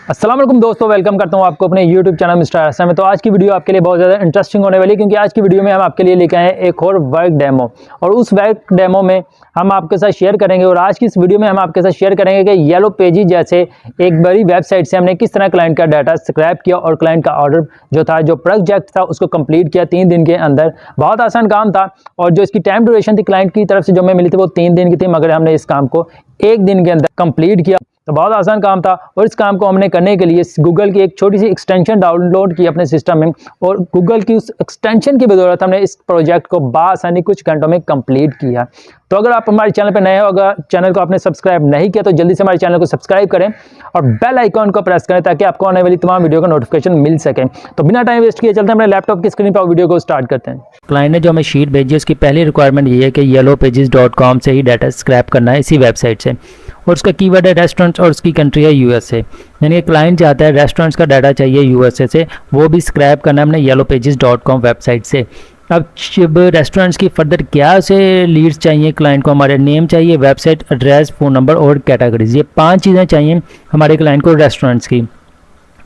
अस्सलाम वालेकुम दोस्तों, वेलकम करता हूं आपको अपने YouTube चैनल मिस्टर आसा में। तो आज की वीडियो आपके लिए बहुत ज़्यादा इंटरेस्टिंग होने वाली है, क्योंकि आज की वीडियो में हम आपके लिए लेके आए हैं एक और वर्क डेमो। और उस वर्क डेमो में हम आपके साथ शेयर करेंगे, और आज की इस वीडियो में हम आपके साथ शेयर करेंगे कि येलो पेजेस जैसे एक बड़ी वेबसाइट से हमने किस तरह क्लाइंट का डाटा स्क्रैप किया और क्लाइंट का ऑर्डर जो था, जो प्रोजेक्ट था, उसको कंप्लीट किया 3 दिन के अंदर। बहुत आसान काम था, और जो इसकी टाइम ड्यूरेशन थी क्लाइंट की तरफ से जो हमें मिली थी वो 3 दिन की थी, मगर हमने इस काम को 1 दिन के अंदर कंप्लीट किया। तो बहुत आसान काम था, और इस काम को हमने करने के लिए गूगल की एक छोटी सी एक्सटेंशन डाउनलोड की अपने सिस्टम में, और गूगल की उस एक्सटेंशन की बदौलत हमने इस प्रोजेक्ट को बासानी कुछ घंटों में कंप्लीट किया। तो अगर आप हमारे चैनल पर नए हो, अगर चैनल को आपने सब्सक्राइब नहीं किया तो जल्दी से हमारे चैनल को सब्सक्राइब करें और बेल आइकॉन को प्रेस करें, ताकि आपको आने वाली तमाम वीडियो का नोटिफिकेशन मिल सके। तो बिना टाइम वेस्ट किए चलते हैं अपने लैपटॉप की स्क्रीन पर वीडियो को स्टार्ट करते हैं। क्लाइंट ने जो हमें शीट भेजी है, उसकी पहली रिक्वायरमेंट ये है कि yellowpages.com से ही डाटा स्क्रैप करना है, इसी वेबसाइट से। और उसका कीवर्ड है रेस्टोरेंट्स, और उसकी कंट्री है यूएसए। यानी कि क्लाइंट चाहता है रेस्टोरेंट्स का डाटा चाहिए यूएसए से, वो भी स्क्रैप करना है हमने yellowpages.com वेबसाइट से। अब रेस्टोरेंट्स की फर्दर क्या से लीड्स चाहिए क्लाइंट को, हमारे नेम चाहिए, वेबसाइट एड्रेस, फ़ोन नंबर और कैटेगरीज। ये 5 चीज़ें चाहिए हमारे क्लाइंट को रेस्टोरेंट्स की।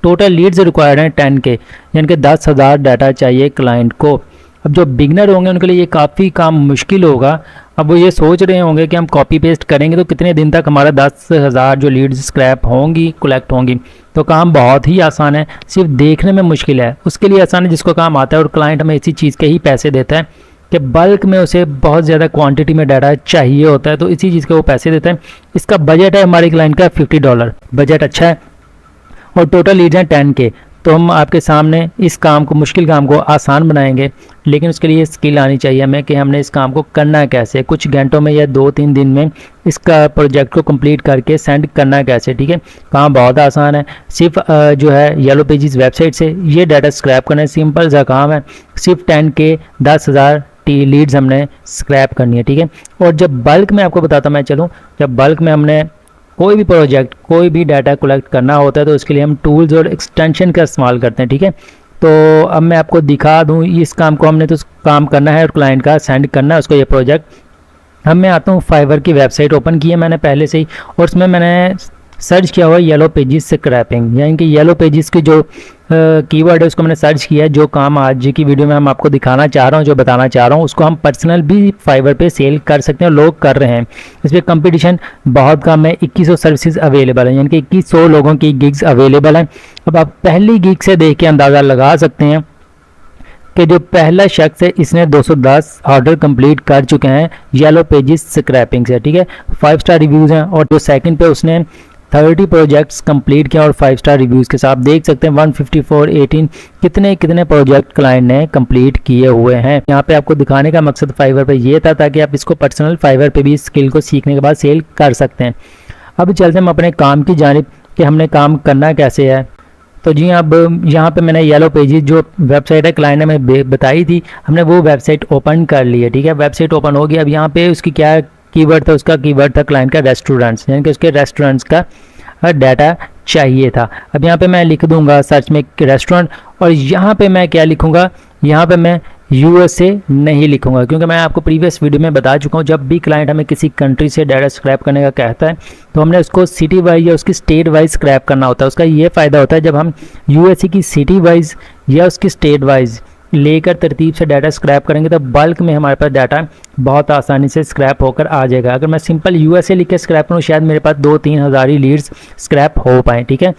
टोटल लीड्स रिक्वायर्ड हैं 10 के, यानी कि 10,000 डाटा चाहिए क्लाइंट को। अब जो बिगनर होंगे उनके लिए ये काफ़ी काम मुश्किल होगा। अब वो ये सोच रहे होंगे कि हम कॉपी पेस्ट करेंगे तो कितने दिन तक हमारा 10,000 जो लीड्स स्क्रैप होंगी, कलेक्ट होंगी। तो काम बहुत ही आसान है, सिर्फ देखने में मुश्किल है, उसके लिए आसान है जिसको काम आता है। और क्लाइंट हमें इसी चीज़ के ही पैसे देता है कि बल्क में उसे बहुत ज़्यादा क्वांटिटी में डाटा चाहिए होता है, तो इसी चीज़ के वो पैसे देते हैं। इसका बजट है हमारे क्लाइंट का $50, बजट अच्छा है, और टोटल लीड्स हैं 10 के। तो हम आपके सामने इस काम को, मुश्किल काम को आसान बनाएंगे, लेकिन उसके लिए स्किल आनी चाहिए हमें कि हमने इस काम को करना कैसे, कुछ घंटों में या 2-3 दिन में इसका प्रोजेक्ट को कंप्लीट करके सेंड करना कैसे। ठीक है, काम बहुत आसान है, सिर्फ जो है येलो पेजेस वेबसाइट से ये डाटा स्क्रैप करना है, सिंपल सा काम है। सिर्फ 10 के 10,000 लीड्स हमने स्क्रैप करनी है। ठीक है, और जब बल्क में आपको बताता मैं चलूँ, जब बल्क में हमने कोई भी प्रोजेक्ट, कोई भी डाटा कलेक्ट करना होता है, तो उसके लिए हम टूल्स और एक्सटेंशन का इस्तेमाल करते हैं। ठीक है, तो अब मैं आपको दिखा दूं, इस काम को हमने तो काम करना है और क्लाइंट का सेंड करना है उसको ये प्रोजेक्ट। अब मैं आता हूँ, फाइवर की वेबसाइट ओपन की है मैंने पहले से ही, और उसमें मैंने सर्च किया हुआ है येलो पेजेस स्क्रैपिंग, यानी कि येलो पेजेस की जो कीवर्ड है उसको मैंने सर्च किया है। जो काम आज की वीडियो में हम आपको दिखाना चाह रहा हूँ, जो बताना चाह रहा हूँ, उसको हम पर्सनल भी फाइवर पे सेल कर सकते हैं, लोग कर रहे हैं। इस पर कंपटीशन बहुत कम है, 2100 सर्विसेज अवेलेबल है, यानी कि 2100 लोगों की गिग्स अवेलेबल है। अब आप पहली गिग से देख के अंदाज़ा लगा सकते हैं कि जो पहला शख्स है इसने 210 ऑर्डर कंप्लीट कर चुके हैं येलो पेजेस स्क्रैपिंग से। ठीक है, 5 स्टार रिव्यूज़ हैं, और जो सेकंड पे उसने 30 प्रोजेक्ट्स कंप्लीट किया और 5 स्टार रिव्यूज़ के साथ। देख सकते हैं 154, 18 कितने प्रोजेक्ट क्लाइंट ने कंप्लीट किए हुए हैं। यहाँ पे आपको दिखाने का मकसद फाइवर पे ये था, ताकि आप इसको पर्सनल फाइवर पे भी स्किल को सीखने के बाद सेल कर सकते हैं। अब चलते हैं हम अपने काम की जानिब कि हमने काम करना कैसे है। तो जी, अब यहाँ पे मैंने येलो पेजेस जो वेबसाइट है क्लाइंट ने हमें बताई थी, हमने वो वेबसाइट ओपन कर ली है। ठीक है, वेबसाइट ओपन हो गई। अब यहाँ पे उसकी क्या कीवर्ड था, उसका कीवर्ड था क्लाइंट का रेस्टोरेंट्स, यानी कि उसके रेस्टोरेंट्स का डाटा चाहिए था। अब यहाँ पे मैं लिख दूंगा सर्च में रेस्टोरेंट, और यहाँ पे मैं क्या लिखूंगा, यहाँ पे मैं यूएसए नहीं लिखूंगा, क्योंकि मैं आपको प्रीवियस वीडियो में बता चुका हूँ, जब भी क्लाइंट हमें किसी कंट्री से डाटा स्क्रैप करने का कहता है तो हमने उसको सिटी वाइज या उसकी स्टेट वाइज स्क्रैप करना होता है। उसका ये फ़ायदा होता है, जब हम यूएसए की सिटी वाइज या उसकी स्टेट वाइज लेकर तरतीब से डाटा स्क्रैप करेंगे, तो बल्क में हमारे पास डाटा बहुत आसानी से स्क्रैप होकर आ जाएगा। अगर मैं सिंपल यूएसए लिख के स्क्रैप करूँ, शायद मेरे पास 2-3 हज़ार ही लीड्स स्क्रैप हो पाएँ। ठीक है,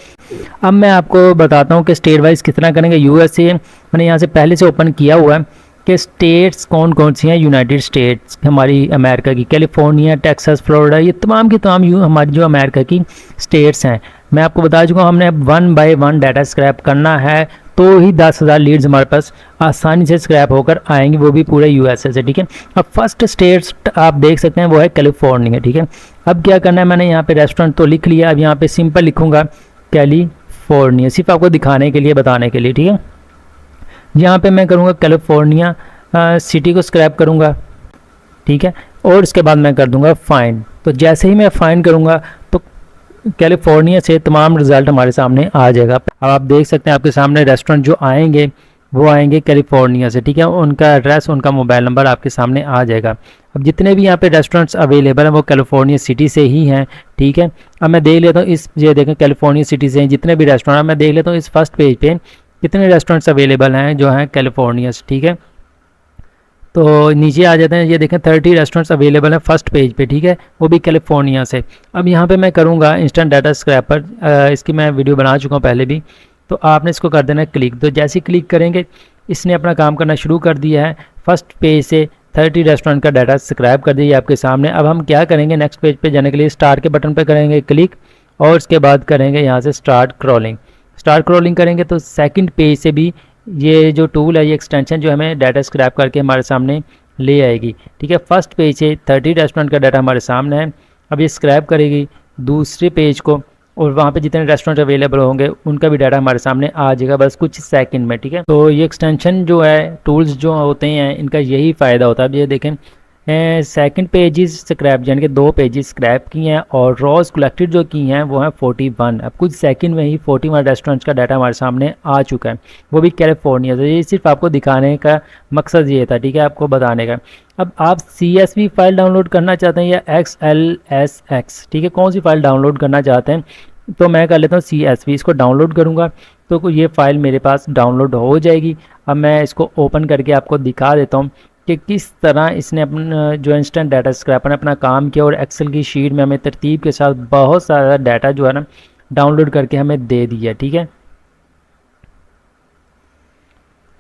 अब मैं आपको बताता हूँ कि स्टेट वाइज कितना करेंगे। यूएसए मैंने यहाँ से पहले से ओपन किया हुआ है कि स्टेट्स कौन कौन सी हैं। यूनाइटेड स्टेट्स हमारी अमेरिका की, कैलिफोर्निया, टेक्सास, फ्लोरिडा, ये तमाम की तमाम हमारी जो अमेरिका की स्टेट्स हैं। मैं आपको बता चुका हूँ, हमने 1 बाय 1 डाटा स्क्रैप करना है, तो ही 10,000 लीड्स हमारे पास आसानी से स्क्रैप होकर आएंगी, वो भी पूरे यूएसए से। ठीक है, अब फर्स्ट स्टेट्स आप देख सकते हैं वो है कैलिफोर्निया। ठीक है, अब क्या करना है, मैंने यहाँ पे रेस्टोरेंट तो लिख लिया, अब यहाँ पे सिंपल लिखूंगा कैलिफोर्निया, सिर्फ आपको दिखाने के लिए, बताने के लिए। ठीक है, यहाँ पे मैं करूँगा कैलिफोर्निया सिटी को स्क्रैप करूँगा। ठीक है, और उसके बाद मैं कर दूँगा फाइंड। तो जैसे ही मैं फाइंड करूँगा तो कैलिफोर्निया से तमाम रिज़ल्ट हमारे सामने आ जाएगा। अब आप देख सकते हैं आपके सामने रेस्टोरेंट जो आएंगे वो आएंगे कैलिफोर्निया से, ठीक है। उनका एड्रेस, उनका मोबाइल नंबर आपके सामने आ जाएगा। अब जितने भी यहाँ पे रेस्टोरेंट्स अवेलेबल हैं वो कैलिफोर्निया सिटी से ही हैं, ठीक है। अब मैं देख लेता हूँ इस, ये देखें कैलिफोर्निया सिटी से हैं जितने भी रेस्टोरेंट, मैं देख लेता हूँ इस फर्स्ट पेज पे कितने रेस्टोरेंट्स अवेलेबल हैं जो हैं कैलिफोर्निया से, ठीक है। तो नीचे आ जाते हैं, ये देखें 30 रेस्टोरेंट्स अवेलेबल हैं फर्स्ट पेज पे, ठीक है, वो भी कैलिफोर्निया से। अब यहाँ पे मैं करूँगा इंस्टेंट डाटा स्क्रैपर, इसकी मैं वीडियो बना चुका हूँ पहले भी। तो आपने इसको कर देना है क्लिक। तो जैसे ही क्लिक करेंगे इसने अपना काम करना शुरू कर दिया है। फर्स्ट पेज से 30 रेस्टोरेंट का डाटा सब्सक्राइब कर दिया आपके सामने। अब हम क्या करेंगे, नेक्स्ट पेज पे जाने के लिए स्टार के बटन पे करेंगे क्लिक और उसके बाद करेंगे यहाँ से स्टार्ट क्रॉलिंग। स्टार्ट क्रॉलिंग करेंगे तो सेकंड पेज से भी ये जो टूल है, ये एक्सटेंशन जो हमें डाटा स्क्रैप करके हमारे सामने ले आएगी, ठीक है। फर्स्ट पेज से 30 रेस्टोरेंट का डाटा हमारे सामने है। अब ये स्क्रैप करेगी दूसरे पेज को और वहाँ पे जितने रेस्टोरेंट अवेलेबल होंगे उनका भी डाटा हमारे सामने आ जाएगा बस कुछ सेकंड में, ठीक है। तो ये एक्सटेंशन जो है, टूल्स जो होते हैं, इनका यही फ़ायदा होता है। अब ये देखें सेकंड पेजेस स्क्रैप, यानी कि 2 पेजेस स्क्रैप की हैं और रॉज कलेक्टेड जो की हैं वो हैं 41। अब कुछ सेकंड में ही 41 रेस्टोरेंट्स का डाटा हमारे सामने आ चुका है, वो भी कैलिफोर्निया से। ये सिर्फ आपको दिखाने का मकसद ये था, ठीक है, आपको बताने का। अब आप CSV फाइल डाउनलोड करना चाहते हैं या XLSX, ठीक है, कौन सी फाइल डाउनलोड करना चाहते हैं, तो मैं कर लेता हूँ CSV, इसको डाउनलोड करूँगा तो ये फ़ाइल मेरे पास डाउनलोड हो जाएगी। अब मैं इसको ओपन करके आपको दिखा देता हूँ कि किस तरह इसने अपना जो इंस्टेंट डाटा स्क्रैपर ने अपना काम किया और एक्सेल की शीट में हमें तरतीब के साथ बहुत सारा डाटा जो है ना डाउनलोड करके हमें दे दिया, ठीक है।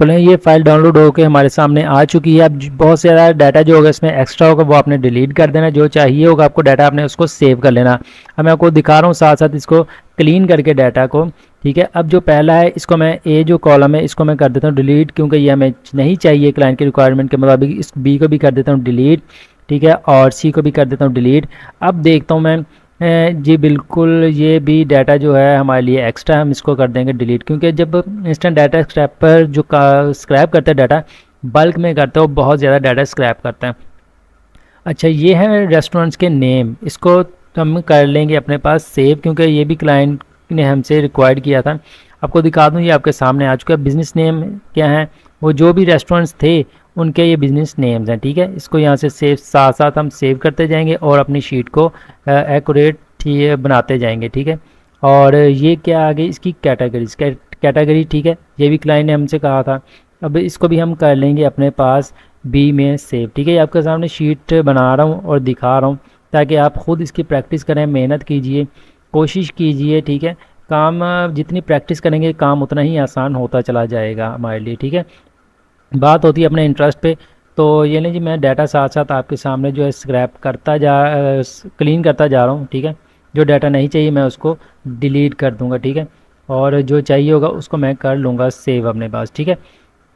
तो ये फ़ाइल डाउनलोड होकर हमारे सामने आ चुकी है। अब बहुत सारा डाटा जो होगा इसमें एक्स्ट्रा होगा वो आपने डिलीट कर देना, जो चाहिए होगा आपको डाटा आपने उसको सेव कर लेना। अब मैं आपको दिखा रहा हूँ साथ साथ इसको क्लीन करके डाटा को, ठीक है। अब जो पहला है इसको मैं, ए जो कॉलम है इसको मैं कर देता हूँ डिलीट, क्योंकि ये हमें नहीं चाहिए क्लाइंट की रिक्वायरमेंट के मुताबिक। इस बी को भी कर देता हूँ डिलीट, ठीक है, और सी को भी कर देता हूँ डिलीट। अब देखता हूँ मैं जी बिल्कुल ये भी डाटा जो है हमारे लिए एक्स्ट्रा, हम इसको कर देंगे डिलीट, क्योंकि जब इंस्टेंट डाटा स्क्रैपर जो स्क्रैप करता है डाटा बल्क में करता है वो बहुत ज़्यादा डाटा स्क्रैप करता है। अच्छा, ये है रेस्टोरेंट्स के नेम, इसको हम कर लेंगे अपने पास सेव, क्योंकि ये भी क्लाइंट ने हमसे रिक्वायर्ड किया था। आपको दिखा दूँ, ये आपके सामने आ चुका है। बिज़नेस नेम क्या है, वो जो भी रेस्टोरेंट्स थे उनके ये बिज़नेस नेम्स हैं, ठीक है। इसको यहाँ से सेव, साथ साथ हम सेव करते जाएंगे और अपनी शीट को एक्यूरेट बनाते जाएंगे, ठीक है। और ये क्या आ गई, इसकी कैटेगरी, ठीक है, ये भी क्लाइंट ने हमसे कहा था। अब इसको भी हम कर लेंगे अपने पास बी में सेव, ठीक है। आपके सामने शीट बना रहा हूँ और दिखा रहा हूँ ताकि आप ख़ुद इसकी प्रैक्टिस करें, मेहनत कीजिए, कोशिश कीजिए, ठीक है। काम जितनी प्रैक्टिस करेंगे काम उतना ही आसान होता चला जाएगा हमारे लिए, ठीक है। बात होती है अपने इंटरेस्ट पे। तो ये नहीं जी, मैं डाटा साथ साथ आपके सामने जो है स्क्रैप करता क्लीन करता जा रहा हूँ, ठीक है। जो डाटा नहीं चाहिए मैं उसको डिलीट कर दूँगा, ठीक है, और जो चाहिए होगा उसको मैं कर लूँगा सेव अपने पास, ठीक है।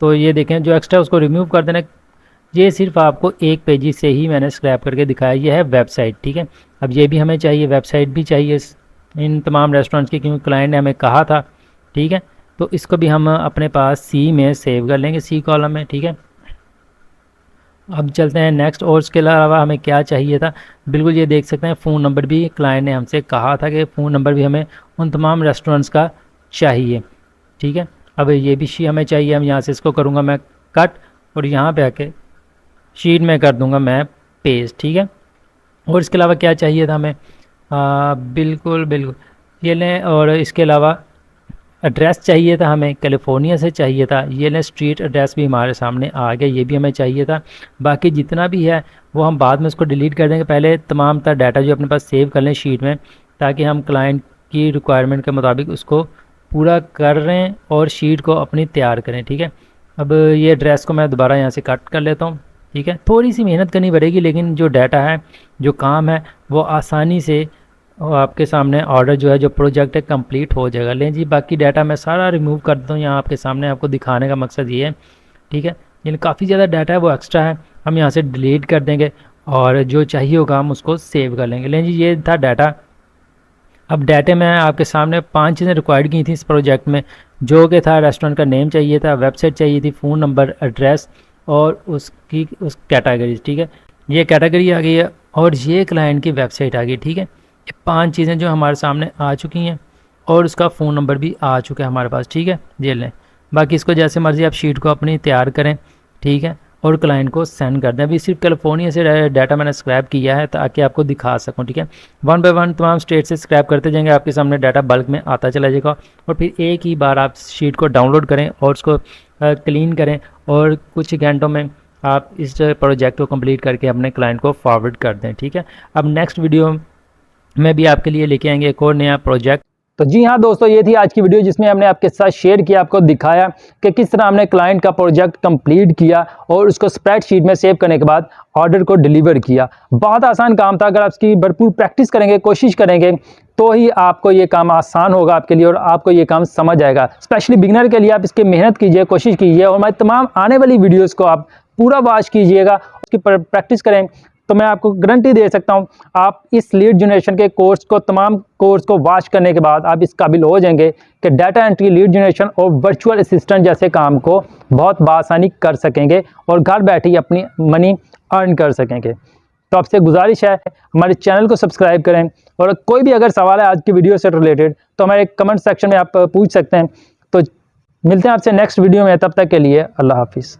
तो ये देखें जो एक्स्ट्रा उसको रिमूव कर देना। ये सिर्फ आपको एक पेज से ही मैंने स्क्रैप करके दिखाया। ये है वेबसाइट, ठीक है। अब ये भी हमें चाहिए, वेबसाइट भी चाहिए इन तमाम रेस्टोरेंट्स की, क्योंकि क्लाइंट ने हमें कहा था, ठीक है। तो इसको भी हम अपने पास सी में सेव कर लेंगे, सी कॉलम में, ठीक है। अब चलते हैं नेक्स्ट। और इसके अलावा हमें क्या चाहिए था, बिल्कुल ये देख सकते हैं फ़ोन नंबर भी क्लाइंट ने हमसे कहा था कि फ़ोन नंबर भी हमें उन तमाम रेस्टोरेंट्स का चाहिए, ठीक है। अब ये भी शी हमें चाहिए, हम यहाँ से इसको करूँगा मैं कट और यहाँ पे आके शीट में कर दूँगा मैं पेस्ट, ठीक है। और इसके अलावा क्या चाहिए था हमें, बिल्कुल ये लें। और इसके अलावा एड्रेस चाहिए था हमें, कैलिफोर्निया से चाहिए था। ये लें, स्ट्रीट एड्रेस भी हमारे सामने आ गया, ये भी हमें चाहिए था। बाकी जितना भी है वो हम बाद में इसको डिलीट कर देंगे। पहले तमाम तरह डाटा जो अपने पास सेव कर लें शीट में, ताकि हम क्लाइंट की रिक्वायरमेंट के मुताबिक उसको पूरा कर रहे हैं और शीट को अपनी तैयार करें, ठीक है। अब ये एड्रेस को मैं दोबारा यहाँ से कट कर लेता हूँ, ठीक है। थोड़ी सी मेहनत करनी पड़ेगी, लेकिन जो डाटा है, जो काम है, वो आसानी से आपके सामने ऑर्डर जो है, जो प्रोजेक्ट है, कंप्लीट हो जाएगा। लें जी, बाकी डाटा मैं सारा रिमूव कर देता हूँ यहाँ आपके सामने, आपको दिखाने का मकसद ये है, ठीक है। यानी काफ़ी ज़्यादा डाटा है वो एक्स्ट्रा है, हम यहाँ से डिलीट कर देंगे और जो चाहिए होगा हम उसको सेव कर लेंगे। लें जी, ये था डाटा। अब डाटे में आपके सामने 5 चीज़ें रिक्वायर्ड की थी इस प्रोजेक्ट में, जो कि था रेस्टोरेंट का नेम चाहिए था, वेबसाइट चाहिए थी, फ़ोन नंबर, एड्रेस और उस कैटेगरी, ठीक है। ये कैटेगरी आ गई है और ये क्लाइंट की वेबसाइट आ गई, ठीक है। ये 5 चीज़ें जो हमारे सामने आ चुकी हैं और उसका फ़ोन नंबर भी आ चुका है हमारे पास, ठीक है। ये लें, बाकी इसको जैसे मर्ज़ी आप शीट को अपनी तैयार करें, ठीक है, और क्लाइंट को सेंड कर दें। अभी सिर्फ कैलिफोर्निया से डाटा मैंने स्क्रैप किया है ताकि आपको दिखा सकूं, ठीक है। 1 बाय 1 तमाम स्टेट से स्क्रैप करते जाएंगे, आपके सामने डाटा बल्क में आता चला जाएगा और फिर एक ही बार आप शीट को डाउनलोड करें और उसको क्लीन करें और कुछ घंटों में आप इस प्रोजेक्ट को कंप्लीट करके अपने क्लाइंट को फॉरवर्ड कर दें, ठीक है। अब नेक्स्ट वीडियो में भी आपके लिए लेके आएंगे एक और नया प्रोजेक्ट। तो जी हाँ दोस्तों, ये थी आज की वीडियो जिसमें हमने आपके साथ शेयर किया, आपको दिखाया कि किस तरह हमने क्लाइंट का प्रोजेक्ट कंप्लीट किया और उसको स्प्रेडशीट में सेव करने के बाद ऑर्डर को डिलीवर किया। बहुत आसान काम था। अगर आप इसकी भरपूर प्रैक्टिस करेंगे, कोशिश करेंगे, तो ही आपको ये काम आसान होगा आपके लिए और आपको ये काम समझ आएगा। स्पेशली बिगिनर के लिए आप इसकी मेहनत कीजिए, कोशिश कीजिए और हमारी तमाम आने वाली वीडियोज़ को आप पूरा वॉच कीजिएगा, उसकी प्रैक्टिस करें, तो मैं आपको गारंटी दे सकता हूं आप इस लीड जनरेशन के कोर्स को, तमाम कोर्स को वॉच करने के बाद आप इस काबिल हो जाएंगे कि डाटा एंट्री, लीड जनरेशन और वर्चुअल असिस्टेंट जैसे काम को बहुत बआसानी कर सकेंगे और घर बैठे ही अपनी मनी अर्न कर सकेंगे। तो आपसे गुजारिश है हमारे चैनल को सब्सक्राइब करें और कोई भी अगर सवाल है आज की वीडियो से रिलेटेड तो हमारे कमेंट सेक्शन में आप पूछ सकते हैं। तो मिलते हैं आपसे नेक्स्ट वीडियो में, तब तक के लिए अल्लाह हाफिज़।